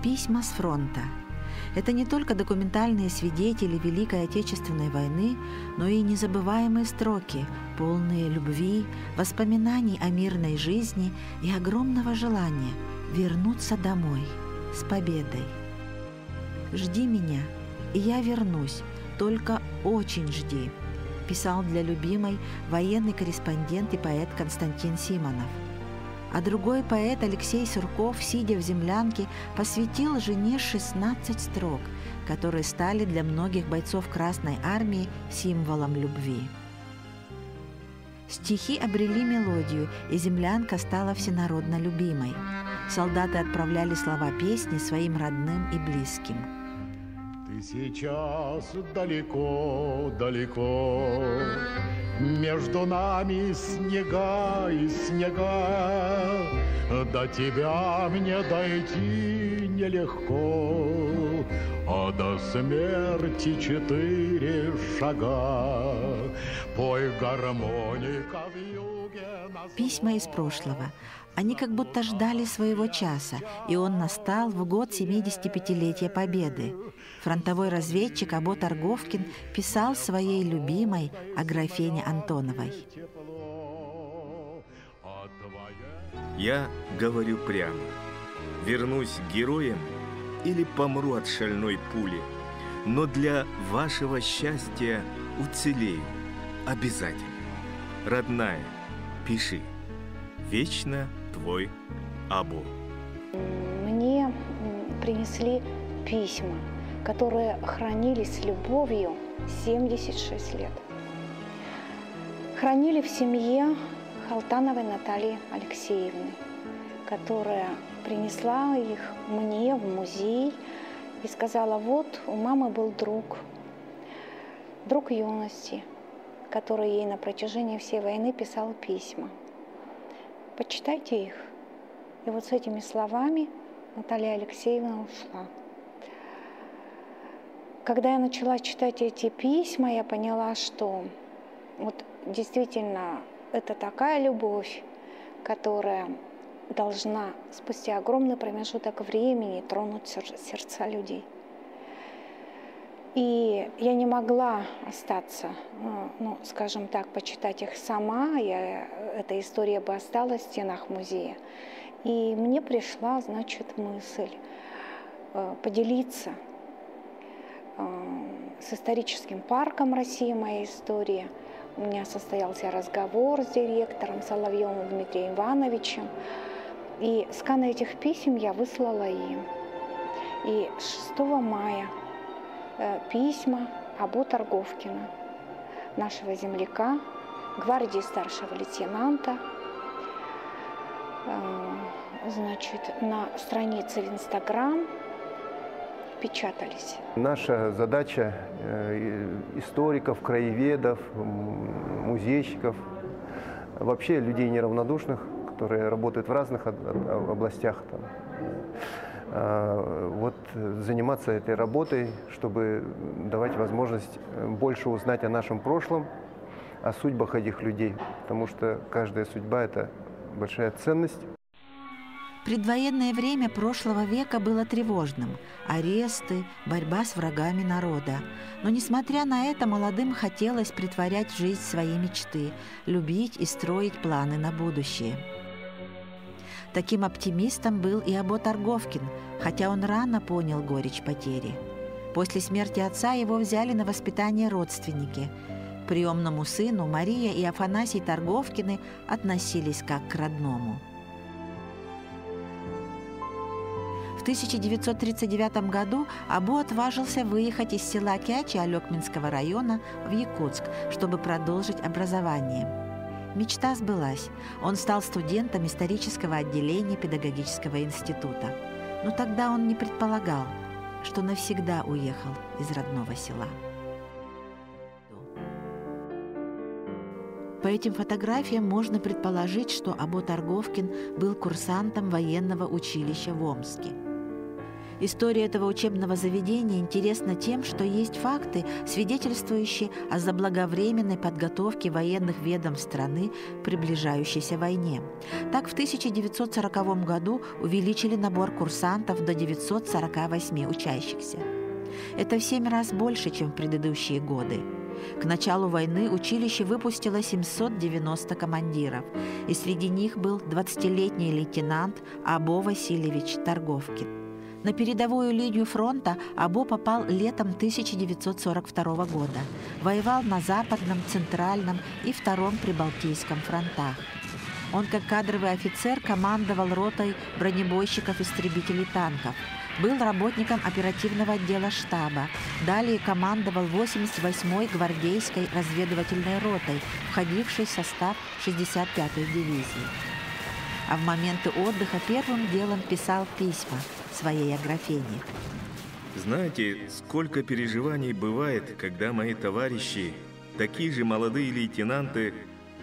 Письма с фронта. Это не только документальные свидетели Великой Отечественной войны, но и незабываемые строки, полные любви, воспоминаний о мирной жизни и огромного желания вернуться домой с победой. «Жди меня, и я вернусь, только очень жди», писал для любимой военный корреспондент и поэт Константин Симонов. А другой поэт Алексей Сурков, сидя в землянке, посвятил жене 16 строк, которые стали для многих бойцов Красной Армии символом любви. Стихи обрели мелодию, и землянка стала всенародно любимой. Солдаты отправляли слова песни своим родным и близким. Ты сейчас далеко-далеко, между нами снега и снега, до тебя мне дойти нелегко, а до смерти 4 шага. Пой гармоника в юге. Письма из прошлого. Они как будто ждали своего часа, и он настал в год 75-летия Победы. Фронтовой разведчик Абот Арговкин писал своей любимой Аграфене Антоновой. Я говорю прямо, вернусь героем или помру от шальной пули, но для вашего счастья уцелею обязательно. Родная, пиши. Вечно твой Або. Мне принесли письма, которые хранились с любовью 76 лет. Хранили в семье Халтановой Натальи Алексеевны, которая принесла их мне в музей и сказала: вот у мамы был друг юности, который ей на протяжении всей войны писал письма. Почитайте их. И вот с этими словами Наталья Алексеевна ушла. Когда я начала читать эти письма, я поняла, что вот действительно это такая любовь, которая должна спустя огромный промежуток времени тронуть сердца людей. И я не могла остаться, скажем так, почитать их сама. Эта история бы осталась в стенах музея. И мне пришла, значит, мысль поделиться с историческим парком России «Моя история». У меня состоялся разговор с директором Соловьевым Дмитрием Ивановичем. И сканы этих писем я выслала им. И 6 мая письма Абота Арговкина, нашего земляка, гвардии старшего лейтенанта, значит, на странице в Инстаграм печатались. Наша задача историков, краеведов, музейщиков, вообще людей неравнодушных, которые работают в разных областях, вот заниматься этой работой, чтобы давать возможность больше узнать о нашем прошлом, о судьбах этих людей, потому что каждая судьба – это большая ценность. Предвоенное время прошлого века было тревожным. Аресты, борьба с врагами народа. Но, несмотря на это, молодым хотелось претворять в жизнь свои мечты, любить и строить планы на будущее. Таким оптимистом был и Абот Арговкин, хотя он рано понял горечь потери. После смерти отца его взяли на воспитание родственники. К приемному сыну Мария и Афанасий Тарговкины относились как к родному. В 1939 году Або отважился выехать из села Кячи Алекминского района в Якутск, чтобы продолжить образование. Мечта сбылась. Он стал студентом исторического отделения педагогического института. Но тогда он не предполагал, что навсегда уехал из родного села. По этим фотографиям можно предположить, что Абот Арговкин был курсантом военного училища в Омске. История этого учебного заведения интересна тем, что есть факты, свидетельствующие о заблаговременной подготовке военных ведомств страны к приближающейся войне. Так, в 1940 году увеличили набор курсантов до 948 учащихся. Это в 7 раз больше, чем в предыдущие годы. К началу войны училище выпустило 790 командиров, и среди них был 20-летний лейтенант Або Васильевич Торговкин. На передовую линию фронта Або попал летом 1942 года. Воевал на Западном, Центральном и Втором Прибалтийском фронтах. Он, как кадровый офицер, командовал ротой бронебойщиков-истребителей танков. Был работником оперативного отдела штаба. Далее командовал 88-й гвардейской разведывательной ротой, входившей в состав 65-й дивизии. А в моменты отдыха первым делом писал письма своей Аграфене. Знаете, сколько переживаний бывает, когда мои товарищи, такие же молодые лейтенанты,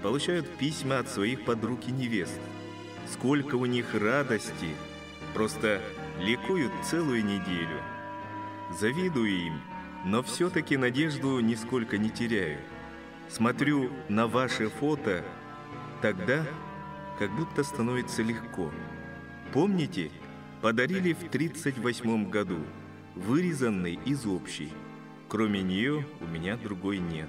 получают письма от своих подруг и невест. Сколько у них радости, просто ликуют целую неделю. Завидую им, но все-таки надежду нисколько не теряю. Смотрю на ваши фото, тогда как будто становится легко. Помните, подарили в 1938 году, вырезанный из общей. Кроме нее у меня другой нет.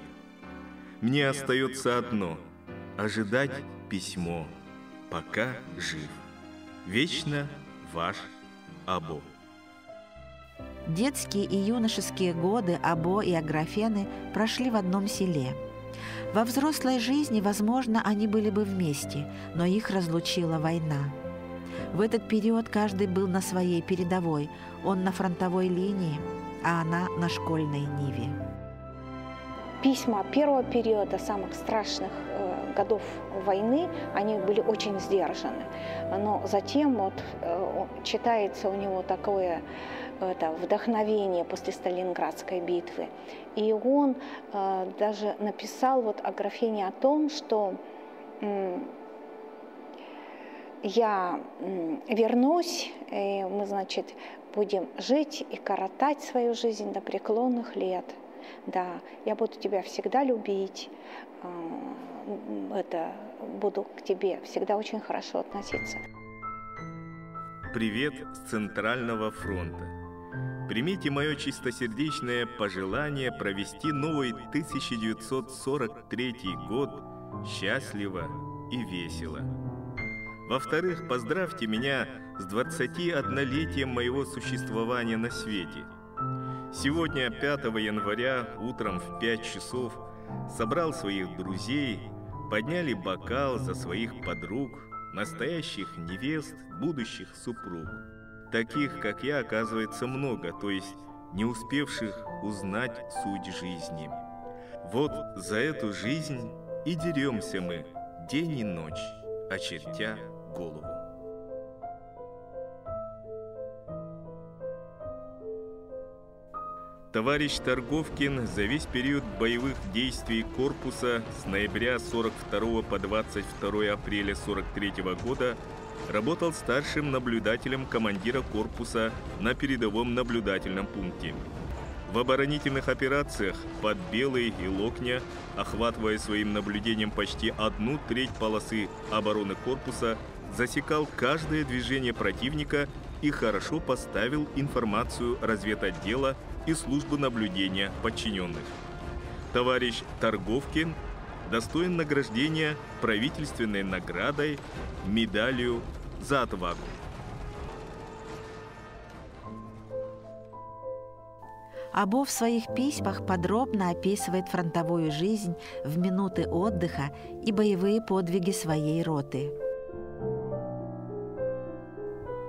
Мне остается одно – ожидать письмо, пока жив. Вечно ваш Або. Детские и юношеские годы Або и Аграфены прошли в одном селе. Во взрослой жизни, возможно, они были бы вместе, но их разлучила война. В этот период каждый был на своей передовой, он на фронтовой линии, а она на школьной ниве. Письма первого периода, самых страшных годов войны, они были очень сдержаны. Но затем читается у него такое вдохновение после Сталинградской битвы. И он даже написал Аграфене о том, что я вернусь, и мы, будем жить и коротать свою жизнь до преклонных лет. Да, я буду тебя всегда любить, буду к тебе всегда очень хорошо относиться. Привет с Центрального фронта. Примите мое чистосердечное пожелание провести новый 1943 год счастливо и весело. Во-вторых, поздравьте меня с 21-летием моего существования на свете. Сегодня, 5 января, утром в 5 часов, собрал своих друзей, подняли бокал за своих подруг, настоящих невест, будущих супруг. Таких, как я, оказывается, много, то есть не успевших узнать суть жизни. Вот за эту жизнь и деремся мы день и ночь, очертя голову. Товарищ Торговкин за весь период боевых действий корпуса с ноября 42 по 22 апреля 43 года работал старшим наблюдателем командира корпуса на передовом наблюдательном пункте. В оборонительных операциях под Белый и Локня, охватывая своим наблюдением почти 1/3 полосы обороны корпуса, засекал каждое движение противника и хорошо поставил информацию разведотдела и службы наблюдения подчиненных. Товарищ Торговкин достоин награждения правительственной наградой, медалью за отвагу. Або в своих письмах подробно описывает фронтовую жизнь в минуты отдыха и боевые подвиги своей роты.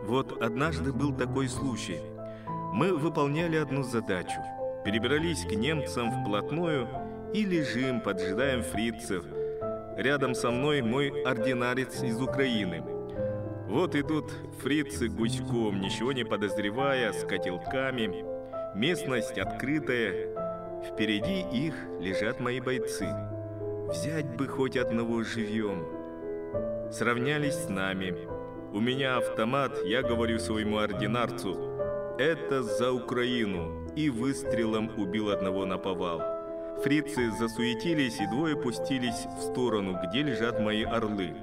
Вот однажды был такой случай. Мы выполняли одну задачу. Перебрались к немцам вплотную и лежим, поджидаем фрицев. Рядом со мной мой ординарец из Украины. Вот идут фрицы гуськом, ничего не подозревая, с котелками. Местность открытая. Впереди их лежат мои бойцы. Взять бы хоть одного живьем. Сравнялись с нами. У меня автомат, я говорю своему ординарцу: «Это за Украину!» и выстрелом убил одного наповал. Фрицы засуетились, и двое пустились в сторону, где лежат мои орлы.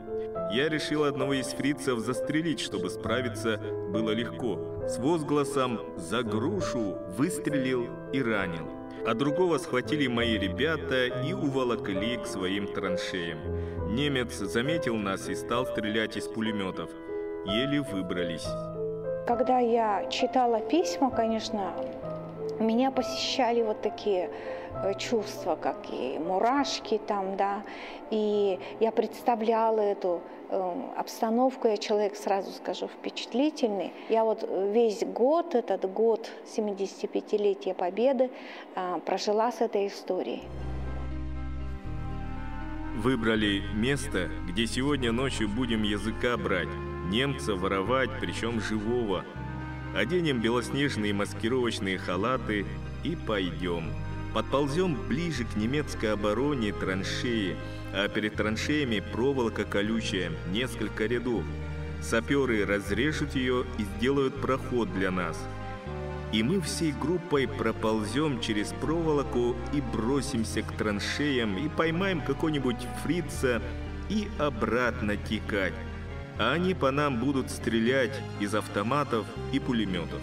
Я решил одного из фрицев застрелить, чтобы справиться было легко. С возгласом «За грушу!» выстрелил и ранил. А другого схватили мои ребята и уволокли к своим траншеям. Немец заметил нас и стал стрелять из пулеметов. Еле выбрались. Когда я читала письма, конечно, меня посещали вот такие чувства, как и мурашки там, да. И я представляла эту обстановку, я человек, сразу скажу, впечатлительный. Я вот весь год, этот год 75-летия Победы, прожила с этой историей. Выбрали место, где сегодня ночью будем языка брать, немца воровать, причем живого. Оденем белоснежные маскировочные халаты и пойдем. Подползем ближе к немецкой обороне траншеи, а перед траншеями проволока колючая, несколько рядов. Саперы разрежут ее и сделают проход для нас. И мы всей группой проползем через проволоку и бросимся к траншеям и поймаем какого-нибудь фрица и обратно текать. А они по нам будут стрелять из автоматов и пулеметов.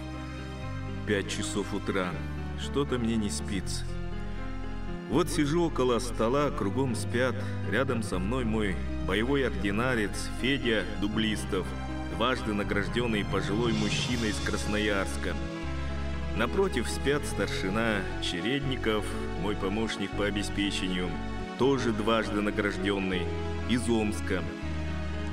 5 часов утра. Что-то мне не спится. Вот сижу около стола, кругом спят. Рядом со мной мой боевой ординарец Федя Дублистов, дважды награжденный пожилой мужчина из Красноярска. Напротив спят старшина Чередников, мой помощник по обеспечению, тоже дважды награжденный, из Омска.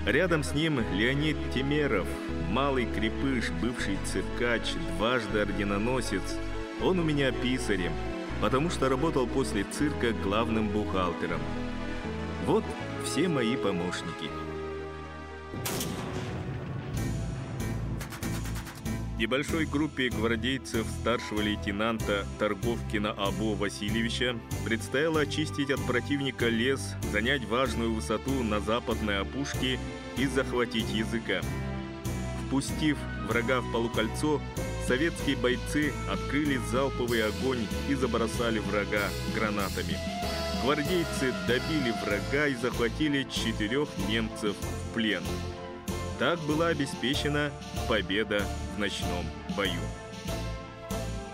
Рядом с ним Леонид Темеров, малый крепыш, бывший циркач, дважды орденоносец. Он у меня писарем, потому что работал после цирка главным бухгалтером. Вот все мои помощники. Небольшой группе гвардейцев старшего лейтенанта Торговкина А.Б. Васильевича предстояло очистить от противника лес, занять важную высоту на западной опушке и захватить языка. Впустив врага в полукольцо, советские бойцы открыли залповый огонь и забросали врага гранатами. Гвардейцы добили врага и захватили 4 немцев в плен. Так была обеспечена победа в ночном бою.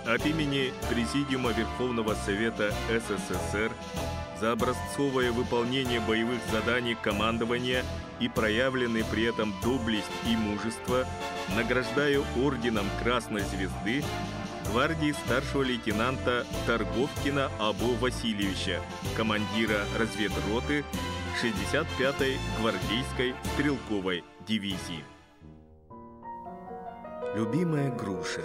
От имени Президиума Верховного Совета СССР за образцовое выполнение боевых заданий командования и проявленные при этом доблесть и мужество награждаю орденом Красной Звезды гвардии старшего лейтенанта Торговкина А.Б. Васильевича, командира разведроты 65-й гвардейской стрелковой дивизии. Любимая груша,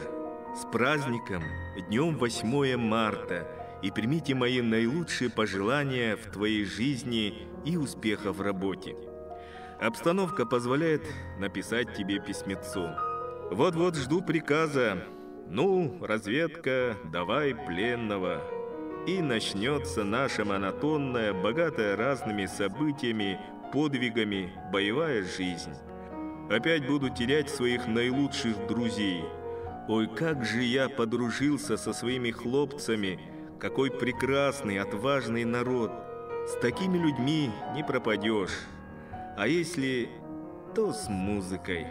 с праздником, днем 8 марта, и примите мои наилучшие пожелания в твоей жизни и успеха в работе. Обстановка позволяет написать тебе письмецо. Вот-вот жду приказа. Ну, разведка, давай пленного. И начнется наша монотонная, богатая разными событиями, подвигами боевая жизнь. Опять буду терять своих наилучших друзей. Ой, как же я подружился со своими хлопцами, какой прекрасный, отважный народ. С такими людьми не пропадешь. А если, то с музыкой.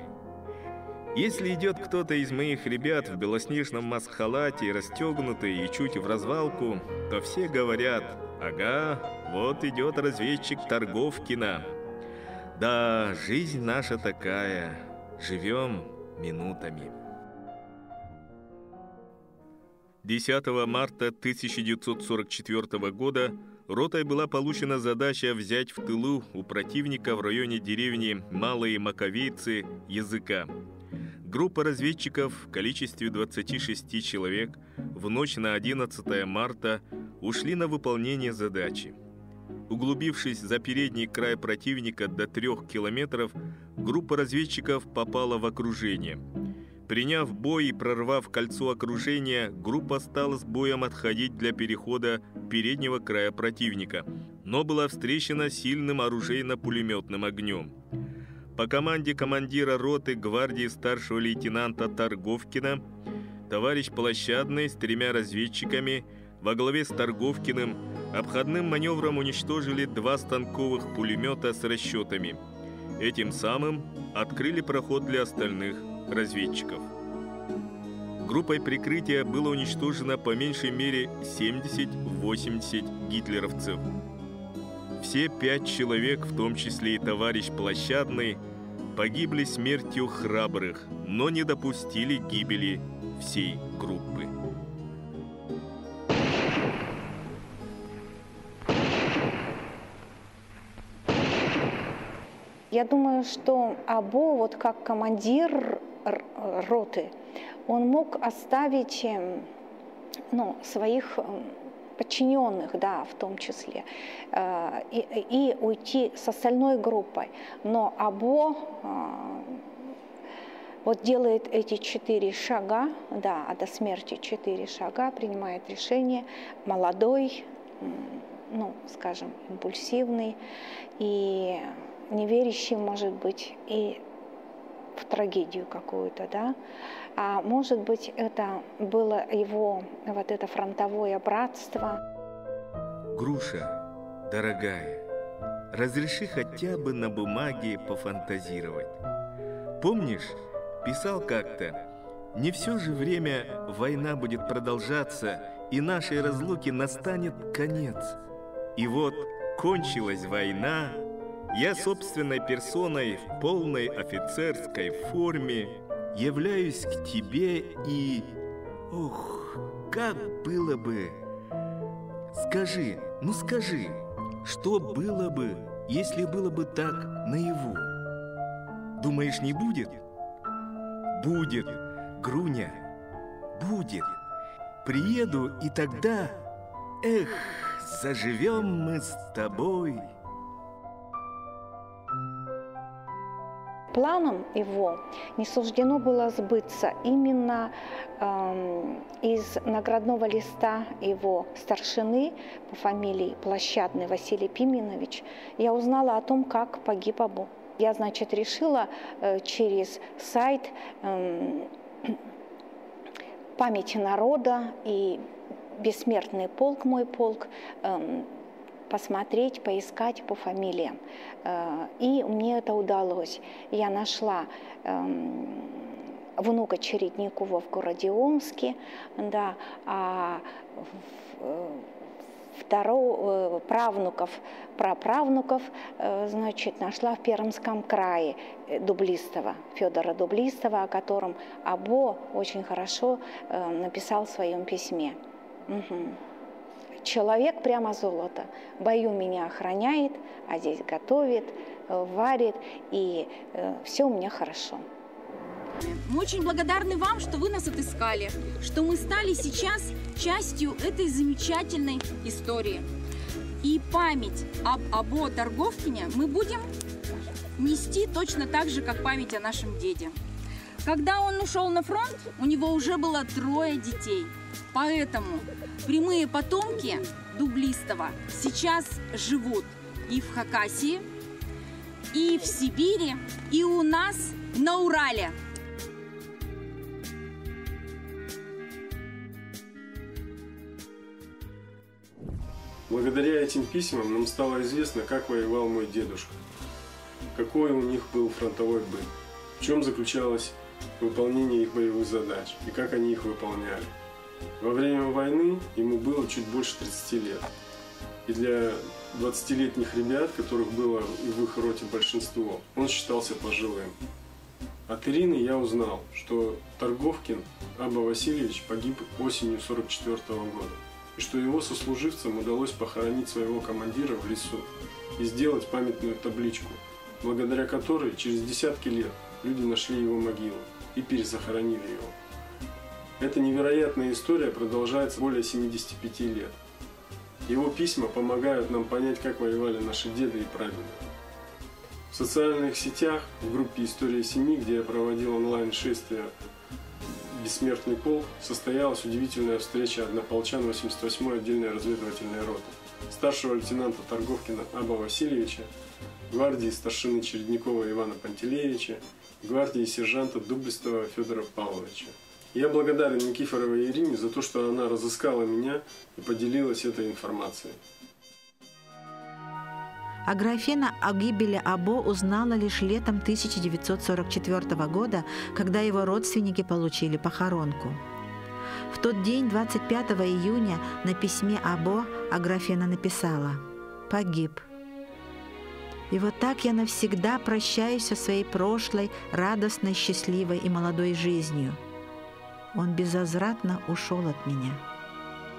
Если идет кто-то из моих ребят в белоснежном маск-халате, расстегнутый и чуть в развалку, то все говорят: ага, вот идет разведчик Торговкина. Да, жизнь наша такая, живем минутами. 10 марта 1944 года ротой была получена задача взять в тылу у противника в районе деревни Малые Маковейцы языка. Группа разведчиков в количестве 26 человек в ночь на 11 марта ушли на выполнение задачи. Углубившись за передний край противника до 3 километров, группа разведчиков попала в окружение. Приняв бой и прорвав кольцо окружения, группа стала с боем отходить для перехода переднего края противника, но была встречена сильным оружейно-пулеметным огнем. По команде командира роты гвардии старшего лейтенанта Торговкина товарищ Площадный с 3 разведчиками во главе с Торговкиным обходным маневром уничтожили 2 станковых пулемета с расчетами. Этим самым открыли проход для остальных разведчиков. Группой прикрытия было уничтожено по меньшей мере 70-80 гитлеровцев. Все 5 человек, в том числе и товарищ Площадный, погибли смертью храбрых, но не допустили гибели всей группы. Я думаю, что Або, вот как командир роты, он мог оставить своих подчиненных, да, в том числе, и уйти с остальной группой. Но Або вот делает эти 4 шага, да, до смерти 4 шага, принимает решение, молодой, скажем, импульсивный и не верящий, может быть, и в трагедию какую-то, да, а может быть, это было его вот это фронтовое братство. Груша, дорогая, разреши хотя бы на бумаге пофантазировать. Помнишь, писал как-то: не все же время война будет продолжаться, и нашей разлуке настанет конец. И вот кончилась война, я собственной персоной в полной офицерской форме являюсь к тебе и... Ох, как было бы... Скажи, что было бы, если было бы так наяву? Думаешь, не будет? Будет, Груня, будет. Приеду, и тогда... Эх, заживем мы с тобой... Планом его не суждено было сбыться. Именно из наградного листа его старшины по фамилии Площадный Василий Пименович я узнала о том, как погиб Або. Я, значит, решила через сайт «Памяти народа» и «Бессмертный полк», мой полк, посмотреть, поискать по фамилиям. И мне это удалось. Я нашла внука Чередникова в городе Омске, да, а праправнуков, значит, нашла в Пермском крае Дублистова, Федора Дублистова, о котором Або очень хорошо написал в своем письме. Угу. Человек прямо золото. В бою меня охраняет, а здесь готовит, варит, и все у меня хорошо. Мы очень благодарны вам, что вы нас отыскали, что мы стали сейчас частью этой замечательной истории. И память об Або Торговкине мы будем нести точно так же, как память о нашем деде. Когда он ушел на фронт, у него уже было 3 детей. Поэтому прямые потомки Дублистова сейчас живут и в Хакасии, и в Сибири, и у нас на Урале. Благодаря этим письмам нам стало известно, как воевал мой дедушка, какой у них был фронтовой быт, в чем заключалось выполнение их боевых задач и как они их выполняли. Во время войны ему было чуть больше 30 лет. И для 20-летних ребят, которых было и в их роте большинство, он считался пожилым. От Ирины я узнал, что Торговкин Або Васильевич погиб осенью 1944 года, и что его сослуживцам удалось похоронить своего командира в лесу и сделать памятную табличку, благодаря которой через десятки лет люди нашли его могилу и перезахоронили его. Эта невероятная история продолжается более 75 лет. Его письма помогают нам понять, как воевали наши деды и прадеды. В социальных сетях, в группе «История семьи», где я проводил онлайн-шествие «Бессмертный полк», состоялась удивительная встреча однополчан 88-й отдельной разведывательной роты, старшего лейтенанта Торговкина Або Васильевича, гвардии старшины Чередникова Ивана Пантелеевича, гвардии сержанта Дублистова Федора Павловича. Я благодарен Никифоровой Ирине за то, что она разыскала меня и поделилась этой информацией. Аграфена о гибели Або узнала лишь летом 1944 года, когда его родственники получили похоронку. В тот день, 25 июня, на письме Або Аграфена написала: «Погиб. И вот так я навсегда прощаюсь со своей прошлой, радостной, счастливой и молодой жизнью. Он безвозвратно ушел от меня».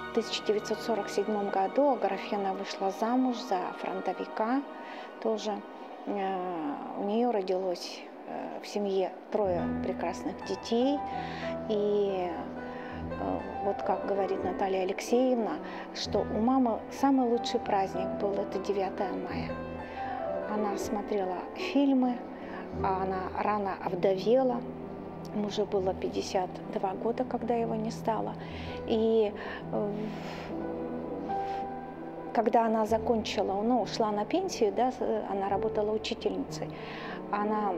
В 1947 году Аграфена вышла замуж за фронтовика. Тоже у нее родилось в семье 3 прекрасных детей. И вот как говорит Наталья Алексеевна, что у мамы самый лучший праздник был, это 9 мая. Она смотрела фильмы, она рано овдовела. Мужу было 52 года, когда его не стало. И когда она закончила, ушла на пенсию, да, она работала учительницей, она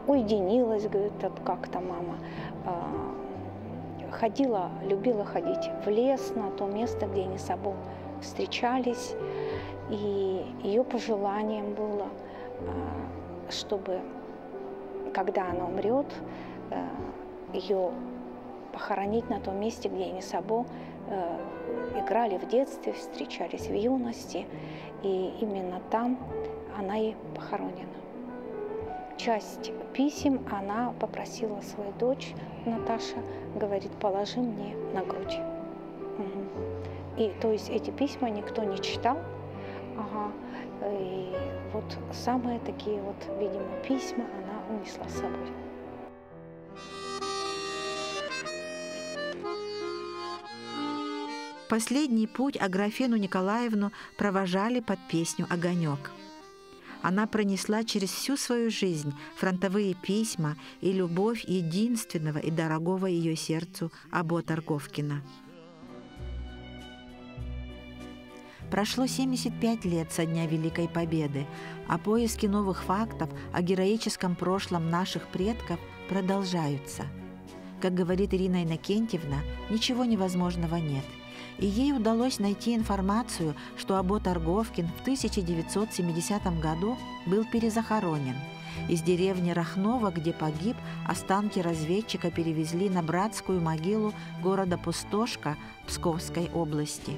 уединилась, говорит, как-то мама, ходила, любила ходить в лес, на то место, где они с собой встречались. И ее пожеланием было, чтобы, когда она умрет, ее похоронить на том месте, где они с собой играли в детстве, встречались в юности, и именно там она и похоронена. Часть писем она попросила свою дочь, Наташа, говорит, положи мне на грудь. И то есть эти письма никто не читал. И вот самые такие вот, видимо, письма она унесла с собой. Последний путь Аграфену Николаевну провожали под песню «Огонек». Она пронесла через всю свою жизнь фронтовые письма и любовь единственного и дорогого ее сердцу Або Торговкина. Прошло 75 лет со дня Великой Победы, а поиски новых фактов о героическом прошлом наших предков продолжаются. Как говорит Ирина Иннокентьевна, ничего невозможного нет. И ей удалось найти информацию, что Або Торговкин в 1970 году был перезахоронен. Из деревни Рахново, где погиб, останки разведчика перевезли на братскую могилу города Пустошка Псковской области.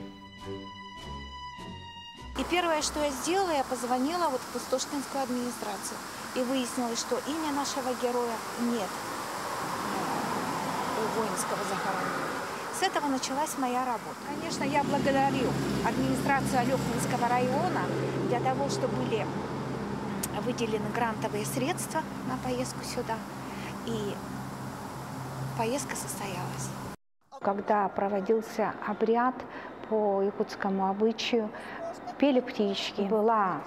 И первое, что я сделала, я позвонила в Пустошкинскую администрацию. И выяснилось, что имя нашего героя нет у воинского захоронения. С этого началась моя работа. Конечно, я благодарю администрацию Алёхинского района для того, что были выделены грантовые средства на поездку сюда. И поездка состоялась. Когда проводился обряд по якутскому обычаю, пели птички, была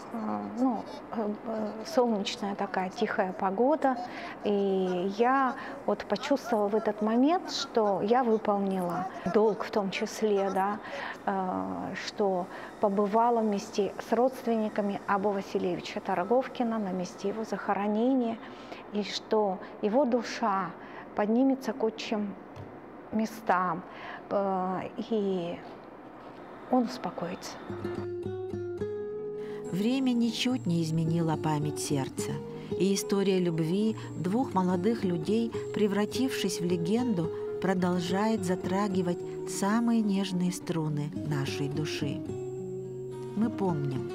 солнечная такая тихая погода, и я вот почувствовала в этот момент, что я выполнила долг в том числе, да, что побывала вместе с родственниками Або Васильевича Торговкина на месте его захоронения, и что его душа поднимется к отчим местам, и он успокоится. Время ничуть не изменило память сердца, и история любви двух молодых людей, превратившись в легенду, продолжает затрагивать самые нежные струны нашей души. Мы помним,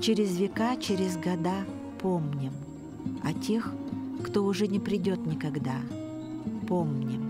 через века, через года помним, а тех, кто уже не придет никогда, помним.